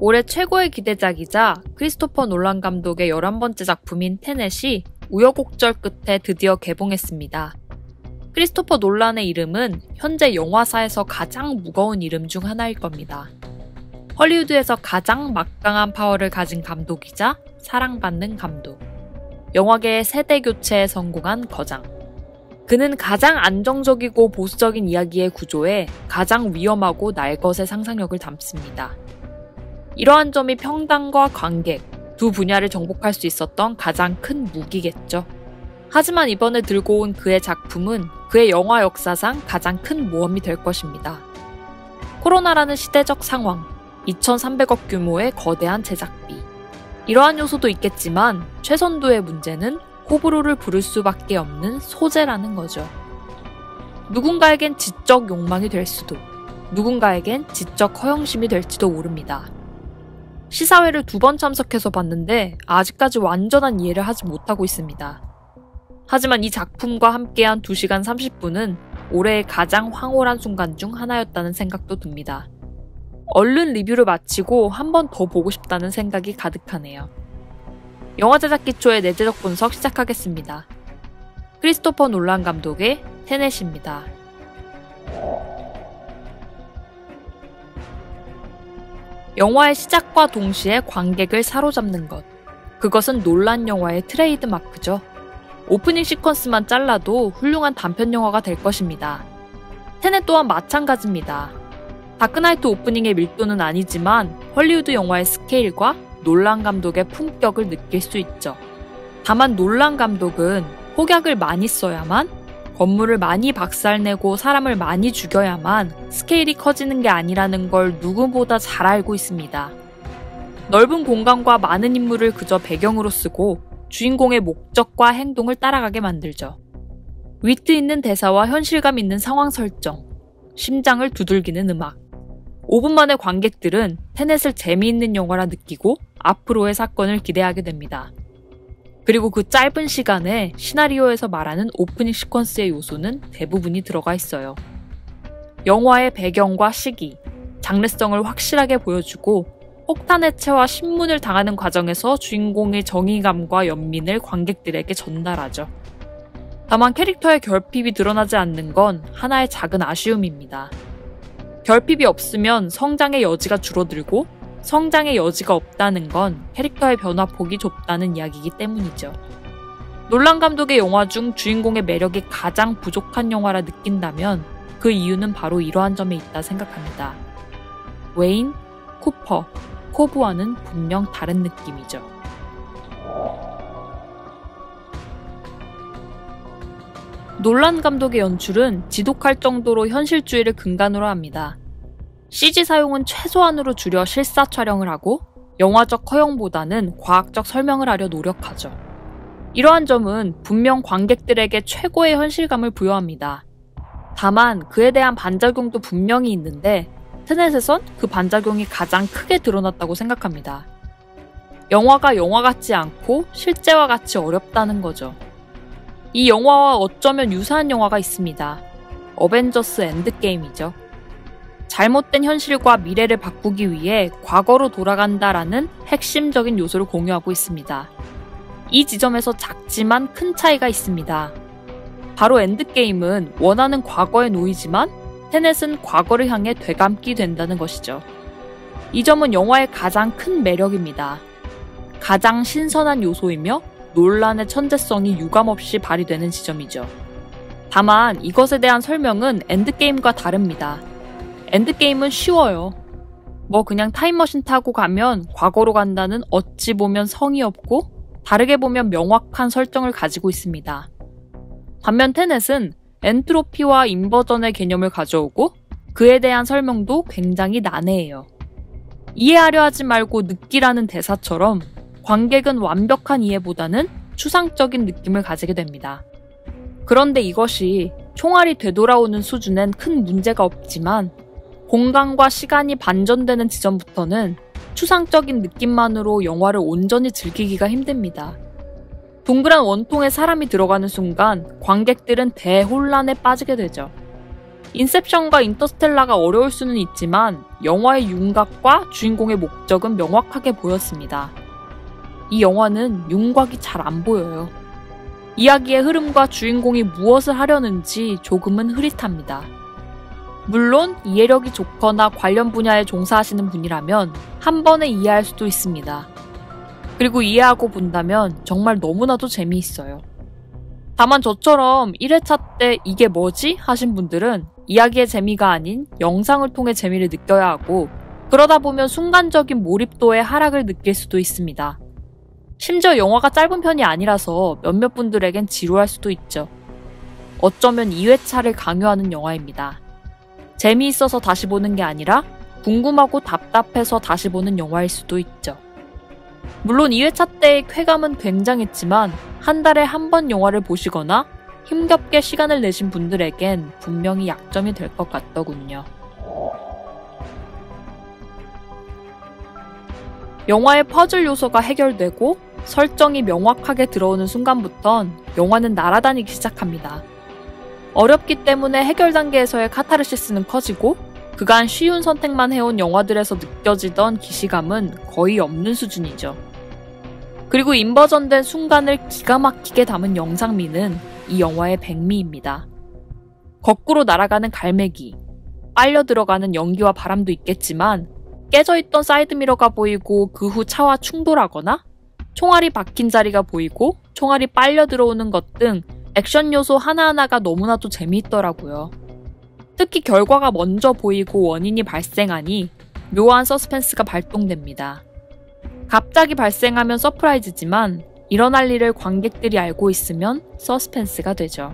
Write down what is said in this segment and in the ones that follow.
올해 최고의 기대작이자 크리스토퍼 놀란 감독의 11번째 작품인 테넷이 우여곡절 끝에 드디어 개봉했습니다. 크리스토퍼 놀란의 이름은 현재 영화사에서 가장 무거운 이름 중 하나일 겁니다. 헐리우드에서 가장 막강한 파워를 가진 감독이자 사랑받는 감독. 영화계의 세대 교체에 성공한 거장. 그는 가장 안정적이고 보수적인 이야기의 구조에 가장 위험하고 날것의 상상력을 담습니다. 이러한 점이 평당과 관객, 두 분야를 정복할 수 있었던 가장 큰 무기겠죠. 하지만 이번에 들고 온 그의 작품은 그의 영화 역사상 가장 큰 모험이 될 것입니다. 코로나라는 시대적 상황, 2,300억 규모의 거대한 제작비. 이러한 요소도 있겠지만 최선도의 문제는 호불호를 부를 수밖에 없는 소재라는 거죠. 누군가에겐 지적 욕망이 될 수도, 누군가에겐 지적 허영심이 될지도 모릅니다. 시사회를 2번 참석해서 봤는데 아직까지 완전한 이해를 하지 못하고 있습니다. 하지만 이 작품과 함께한 2시간 30분은 올해의 가장 황홀한 순간 중 하나였다는 생각도 듭니다. 얼른 리뷰를 마치고 한 번 더 보고 싶다는 생각이 가득하네요. 영화 제작 기초의 내재적 분석 시작하겠습니다. 크리스토퍼 놀란 감독의 테넷입니다. 영화의 시작과 동시에 관객을 사로잡는 것. 그것은 놀란 영화의 트레이드 마크죠. 오프닝 시퀀스만 잘라도 훌륭한 단편 영화가 될 것입니다. 테넷 또한 마찬가지입니다. 다크나이트 오프닝의 밀도는 아니지만 헐리우드 영화의 스케일과 놀란 감독의 품격을 느낄 수 있죠. 다만 놀란 감독은 폭약을 많이 써야만, 건물을 많이 박살내고 사람을 많이 죽여야만 스케일이 커지는 게 아니라는 걸 누구보다 잘 알고 있습니다. 넓은 공간과 많은 인물을 그저 배경으로 쓰고 주인공의 목적과 행동을 따라가게 만들죠. 위트 있는 대사와 현실감 있는 상황 설정, 심장을 두들기는 음악. 5분 만에 관객들은 테넷을 재미있는 영화라 느끼고 앞으로의 사건을 기대하게 됩니다. 그리고 그 짧은 시간에 시나리오에서 말하는 오프닝 시퀀스의 요소는 대부분이 들어가 있어요. 영화의 배경과 시기, 장르성을 확실하게 보여주고 폭탄 해체와 신문을 당하는 과정에서 주인공의 정의감과 연민을 관객들에게 전달하죠. 다만 캐릭터의 결핍이 드러나지 않는 건 하나의 작은 아쉬움입니다. 결핍이 없으면 성장의 여지가 줄어들고 성장의 여지가 없다는 건 캐릭터의 변화폭이 좁다는 이야기이기 때문이죠. 놀란 감독의 영화 중 주인공의 매력이 가장 부족한 영화라 느낀다면 그 이유는 바로 이러한 점에 있다 생각합니다. 웨인, 쿠퍼, 코브와는 분명 다른 느낌이죠. 놀란 감독의 연출은 지독할 정도로 현실주의를 근간으로 합니다. CG 사용은 최소한으로 줄여 실사 촬영을 하고 영화적 허용보다는 과학적 설명을 하려 노력하죠. 이러한 점은 분명 관객들에게 최고의 현실감을 부여합니다. 다만 그에 대한 반작용도 분명히 있는데 테넷에선 그 반작용이 가장 크게 드러났다고 생각합니다. 영화가 영화 같지 않고 실제와 같이 어렵다는 거죠. 이 영화와 어쩌면 유사한 영화가 있습니다. 어벤져스 엔드게임이죠. 잘못된 현실과 미래를 바꾸기 위해 과거로 돌아간다라는 핵심적인 요소를 공유하고 있습니다. 이 지점에서 작지만 큰 차이가 있습니다. 바로 엔드게임은 원하는 과거에 놓이지만 테넷은 과거를 향해 되감기 된다는 것이죠. 이 점은 영화의 가장 큰 매력입니다. 가장 신선한 요소이며 논란의 천재성이 유감없이 발휘되는 지점이죠. 다만 이것에 대한 설명은 엔드게임과 다릅니다. 엔드게임은 쉬워요. 그냥 타임머신 타고 가면 과거로 간다는 어찌 보면 성의 없고 다르게 보면 명확한 설정을 가지고 있습니다. 반면 테넷은 엔트로피와 인버전의 개념을 가져오고 그에 대한 설명도 굉장히 난해해요. 이해하려 하지 말고 느끼라는 대사처럼 관객은 완벽한 이해보다는 추상적인 느낌을 가지게 됩니다. 그런데 이것이 총알이 되돌아오는 수준엔 큰 문제가 없지만 공간과 시간이 반전되는 지점부터는 추상적인 느낌만으로 영화를 온전히 즐기기가 힘듭니다. 동그란 원통에 사람이 들어가는 순간 관객들은 대혼란에 빠지게 되죠. 인셉션과 인터스텔라가 어려울 수는 있지만 영화의 윤곽과 주인공의 목적은 명확하게 보였습니다. 이 영화는 윤곽이 잘 안 보여요. 이야기의 흐름과 주인공이 무엇을 하려는지 조금은 흐릿합니다. 물론 이해력이 좋거나 관련 분야에 종사하시는 분이라면 한 번에 이해할 수도 있습니다. 그리고 이해하고 본다면 정말 너무나도 재미있어요. 다만 저처럼 1회차 때 이게 뭐지? 하신 분들은 이야기의 재미가 아닌 영상을 통해 재미를 느껴야 하고, 그러다 보면 순간적인 몰입도의 하락을 느낄 수도 있습니다. 심지어 영화가 짧은 편이 아니라서 몇몇 분들에겐 지루할 수도 있죠. 어쩌면 2회차를 강요하는 영화입니다. 재미있어서 다시 보는 게 아니라 궁금하고 답답해서 다시 보는 영화일 수도 있죠. 물론 2회차 때의 쾌감은 굉장했지만 한 달에 한 번 영화를 보시거나 힘겹게 시간을 내신 분들에겐 분명히 약점이 될 것 같더군요. 영화의 퍼즐 요소가 해결되고 설정이 명확하게 들어오는 순간부턴 영화는 날아다니기 시작합니다. 어렵기 때문에 해결 단계에서의 카타르시스는 커지고, 그간 쉬운 선택만 해온 영화들에서 느껴지던 기시감은 거의 없는 수준이죠. 그리고 인버전된 순간을 기가 막히게 담은 영상미는 이 영화의 백미입니다. 거꾸로 날아가는 갈매기, 빨려 들어가는 연기와 바람도 있겠지만 깨져있던 사이드미러가 보이고 그 후 차와 충돌하거나 총알이 박힌 자리가 보이고 총알이 빨려 들어오는 것 등 액션 요소 하나하나가 너무나도 재미있더라고요. 특히 결과가 먼저 보이고 원인이 발생하니 묘한 서스펜스가 발동됩니다. 갑자기 발생하면 서프라이즈지만 일어날 일을 관객들이 알고 있으면 서스펜스가 되죠.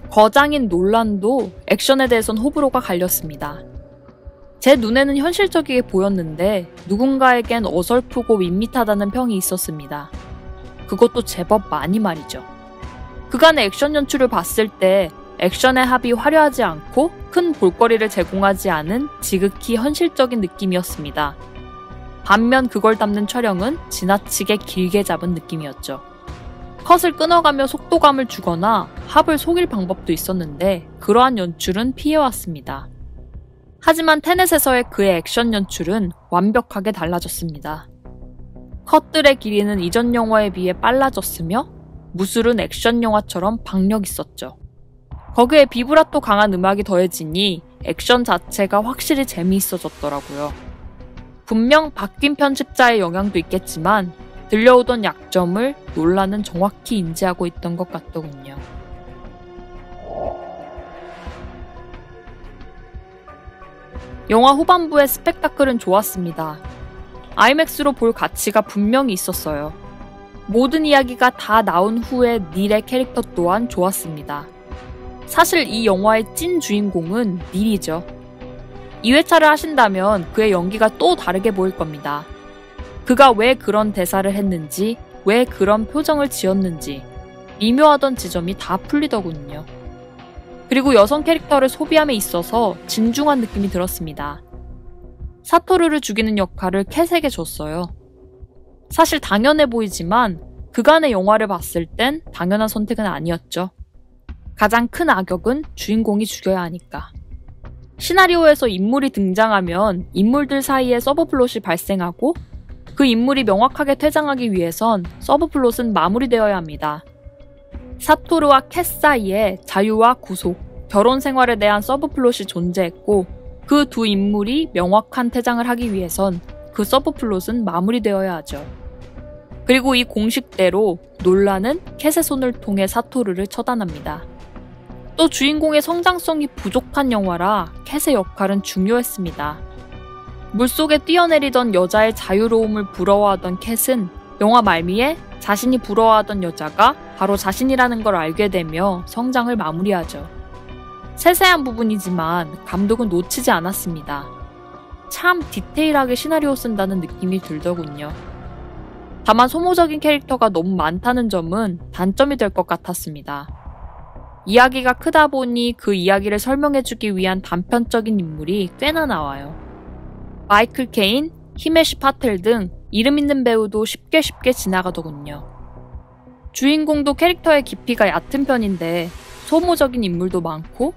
거장인 놀란도 액션에 대해선 호불호가 갈렸습니다. 제 눈에는 현실적이게 보였는데 누군가에겐 어설프고 밋밋하다는 평이 있었습니다. 그것도 제법 많이 말이죠. 그간의 액션 연출을 봤을 때 액션의 합이 화려하지 않고 큰 볼거리를 제공하지 않은 지극히 현실적인 느낌이었습니다. 반면 그걸 담는 촬영은 지나치게 길게 잡은 느낌이었죠. 컷을 끊어가며 속도감을 주거나 합을 속일 방법도 있었는데 그러한 연출은 피해왔습니다. 하지만 테넷에서의 그의 액션 연출은 완벽하게 달라졌습니다. 컷들의 길이는 이전 영화에 비해 빨라졌으며 무술은 액션 영화처럼 박력 있었죠. 거기에 비브라토 강한 음악이 더해지니 액션 자체가 확실히 재미있어졌더라고요. 분명 바뀐 편집자의 영향도 있겠지만 들려오던 약점을 놀란은 정확히 인지하고 있던 것 같더군요. 영화 후반부의 스펙타클은 좋았습니다. 아이맥스로 볼 가치가 분명히 있었어요. 모든 이야기가 다 나온 후에 닐의 캐릭터 또한 좋았습니다. 사실 이 영화의 찐 주인공은 닐이죠. 2회차를 하신다면 그의 연기가 또 다르게 보일 겁니다. 그가 왜 그런 대사를 했는지, 왜 그런 표정을 지었는지 미묘하던 지점이 다 풀리더군요. 그리고 여성 캐릭터를 소비함에 있어서 진중한 느낌이 들었습니다. 사토루를 죽이는 역할을 캣에게 줬어요. 사실 당연해 보이지만 그간의 영화를 봤을 땐 당연한 선택은 아니었죠. 가장 큰 악역은 주인공이 죽여야 하니까. 시나리오에서 인물이 등장하면 인물들 사이에 서브플롯이 발생하고 그 인물이 명확하게 퇴장하기 위해선 서브플롯은 마무리되어야 합니다. 사토루와 캣 사이에 자유와 구속, 결혼 생활에 대한 서브플롯이 존재했고 그 두 인물이 명확한 퇴장을 하기 위해선 그 서브플롯은 마무리되어야 하죠. 그리고 이 공식대로 놀란은 캣의 손을 통해 사토루를 처단합니다. 또 주인공의 성장성이 부족한 영화라 캣의 역할은 중요했습니다. 물속에 뛰어내리던 여자의 자유로움을 부러워하던 캣은 영화 말미에 자신이 부러워하던 여자가 바로 자신이라는 걸 알게 되며 성장을 마무리하죠. 세세한 부분이지만 감독은 놓치지 않았습니다. 참 디테일하게 시나리오 쓴다는 느낌이 들더군요. 다만 소모적인 캐릭터가 너무 많다는 점은 단점이 될 것 같았습니다. 이야기가 크다 보니 그 이야기를 설명해주기 위한 단편적인 인물이 꽤나 나와요. 마이클 케인, 히메시 파텔 등 이름 있는 배우도 쉽게 지나가더군요. 주인공도 캐릭터의 깊이가 얕은 편인데 소모적인 인물도 많고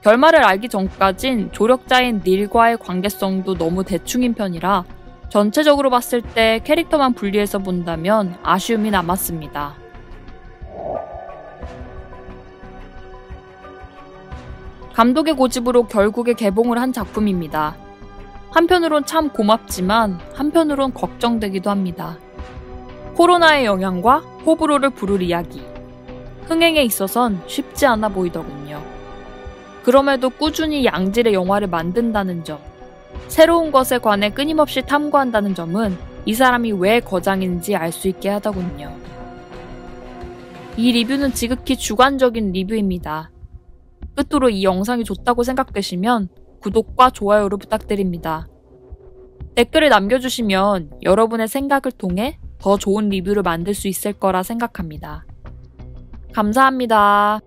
결말을 알기 전까진 조력자인 닐과의 관계성도 너무 대충인 편이라 전체적으로 봤을 때 캐릭터만 분리해서 본다면 아쉬움이 남았습니다. 감독의 고집으로 결국에 개봉을 한 작품입니다. 한편으론 참 고맙지만 한편으론 걱정되기도 합니다. 코로나의 영향과 호불호를 부를 이야기. 흥행에 있어선 쉽지 않아 보이더군요. 그럼에도 꾸준히 양질의 영화를 만든다는 점, 새로운 것에 관해 끊임없이 탐구한다는 점은 이 사람이 왜 거장인지 알 수 있게 하더군요. 이 리뷰는 지극히 주관적인 리뷰입니다. 끝으로 이 영상이 좋다고 생각되시면 구독과 좋아요를 부탁드립니다. 댓글을 남겨주시면 여러분의 생각을 통해 더 좋은 리뷰를 만들 수 있을 거라 생각합니다. 감사합니다.